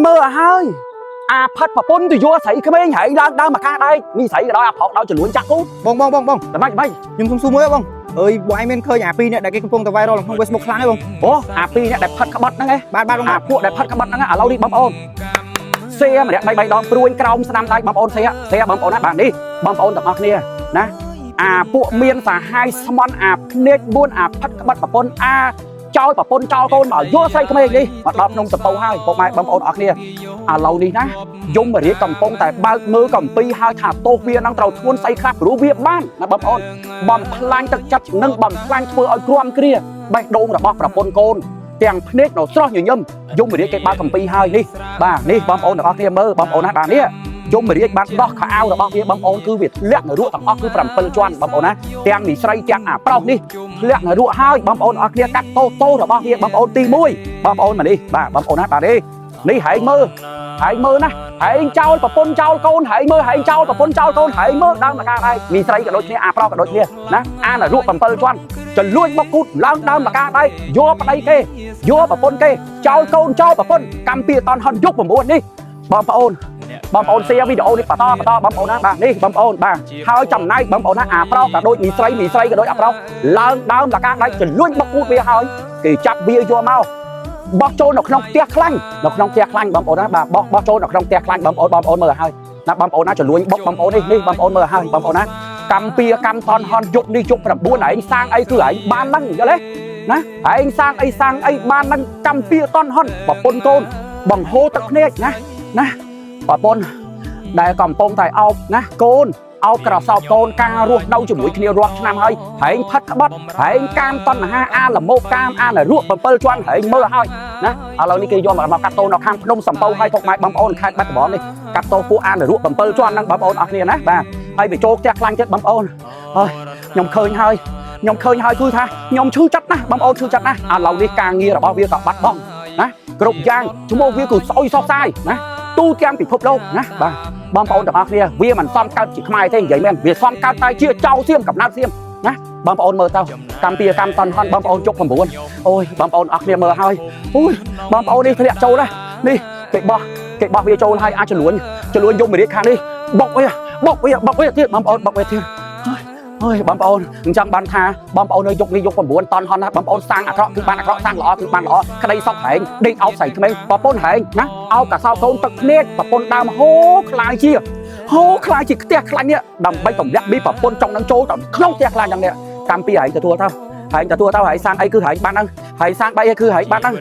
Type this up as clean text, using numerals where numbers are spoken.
mơ hơi phát mà pôn thì vua sấy cái mấy hãy đang mà ca đây mi sấy cái đó học đâu chỉ luôn chắc cút bong làm bay nhưng không mới bong ơi bọn em khơi pi này đại cái công tờ viral không Facebook kháng đấy bong ố pi này đẹp phát các bạn đó nghe ba bongពួកđẹp phát các bạn đó nghe lâu đi bấm ôn xe mà đẹp bay đòn ruồi còng năm tay bấm ôn xe bấm ôn bạn đi bấm ôn tập học nè nèពួកមានសាហាយស្មន់ភ្នែក4ផាត់ក្បត់ប្រពន្ធចោលប្រពន្ធចោលកូនមកយកស្រីក្មេងនេះមកដល់ក្នុងសពៅហើយពុកម៉ែបងប្អូនអរគ្នាឥឡូវនេះណាយមរាជកំពុងតែបើកមើលកំពីហើយថាទោសវានឹងត្រូវធ្ងន់ស្អីខ្លះព្រោះវាបានណាបងប្អូនបំផ្លាញទឹកចិត្តនិងបំផ្លាញធ្វើឲ្យគ្រាំគ្រាបេះដូងរបស់ប្រពន្ធកូនទាំងភ្នែកនៅស្រស់ញញឹមយមរាជគេបើកកំពីហើយនេះបាទនេះបងប្អូនទាំងអស់គ្នាមើលបងប្អូនណាបាទនេះយមរាជបានដោះខោអាវរបស់វាបងប្អូនគឺវាធ្លាក់នៅរក់ទាំងអស់គឺ7ជាន់បងប្អូនណាទាំងនេះស្រីទាំងប្រុសនេះធ្លាក់នៅរក់ហើយបងប្អូនអរគ្នាកាត់តោរបស់វាបងប្អូនទី1បងប្អូនមកនេះបាទបងប្អូនណាបាទនេះហែងមើលណាហែងចោលប្រពន្ធចោលកូនហែងមើលហែងចោលប្រពន្ធចោលកូនហែងមើលដើមមកកាហើយមានស្រីក៏ដូចគ្នាប្រុសក៏ដូចគ្នាណានៅរក់7ជាន់ចលួចមកគូតឡើងដើមមកកាដែរយកប្តីគេយកប្រពន្ធគេចោលកូនចោលប្រពន្ធកម្មពីអត់តន់ហន់យក9នេះបងប្អូនshare វីដេអូនេះបន្តបងប្អូនណាបាទនេះបងប្អូនបាទហើយចំណែកបងប្អូនណាប្រុសក៏ដូចមីស្រីក៏ដូចប្រុសឡើងដើមលកាដៃចលួចមកគូតវាហើយគេចាប់វាយកមកបោះចូលនៅក្នុងផ្ទះខ្លាញ់បងប្អូនណាបាទបោះចូលនៅក្នុងផ្ទះខ្លាញ់បងប្អូនមើលហើយណាបងប្អូនណាចលួចបុកបងប្អូននេះបងប្អូនមើលហើយបងប្អូនណាកម្មពីកម្មតនហនយកនេះយក9ឯងសាងអីគឺឯងបានហ្នឹងយល់ទេណាឯងសាងអីបានហ្នឹងកម្មពីតនហនប្រពន្ធកូនបង្ហូរទឹកភ្នែកណាប្រពន្ធដែលកំពុងតែអោបណាកូនអោបក្រសោបកូនការរស់នៅជាមួយគ្នារាប់ឆ្នាំហើយហែងផាត់ក្បត់ហែងកាមតណ្ហាលមោកកាមរក់7ជាន់ហែងមើលហើយណាឥឡូវនេះគេយកមកកាត់តោនៅខាងភ្នំសំពៅហើយពុកម៉ែបងប្អូនខេត្តបាត់ដំបងនេះកាត់តោពួករក់7ជាន់ហ្នឹងបងប្អូនអរគ្នាណាបាទហើយវាចូលផ្ទះខ្លាញ់ចិត្តបងប្អូនហើយខ្ញុំឃើញហើយគឺថាខ្ញុំឈឺចិត្តណាស់បងប្អូនឈឺចិត្តណាស់ឥឡូវនេះការងាររបស់វាក៏បាត់បង់ណាគ្រប់យ៉ាងឈ្មោះវាគឺស្អុយសោកសាយណាទូទាំងពិភពលោកណាបាទបងប្អូនទាំងអស់គ្នាវាមិនសមកើតជាខ្មែរទេនិយាយមែនវាសមកើតតែជាចៅសៀមកំណត់សៀមណាបងប្អូនមើលទៅកម្មពីកម្មតនហនបងប្អូនជប់9អូយបងប្អូនអស់គ្នាមើលហើយអូយបងប្អូននេះធ្លាក់ចូលណានេះគេបោះវាចូលហើយអាចចលួនយមរាជខាងនេះបុកវាទៀតបងប្អូនបុកវាទៀតអើយបងប្អូនអញ្ចឹងបានថាបងប្អូននៅយុគនេះយុគ9តនហនណាបងប្អូនសាងអាក្រក់គឺបានអាក្រក់សាងល្អគឺបានល្អក្តីសោកហែងដេកអោបស្រីក្មេងប្រពន្ធហែងណាអោបកាសោកូនទឹកភ្នែកប្រពន្ធដើមហូខ្លាយជាផ្ទះខ្លាញ់នេះដើម្បីទម្លាក់មីប្រពន្ធចង់នឹងចូលទៅក្នុងផ្ទះខ្លាញ់យ៉ាងនេះកម្មពីហែងទទួលទៅហែងសាងអីគឺហែងបានហ្នឹងហែងសាង3អីគឺហែងបានហ្នឹង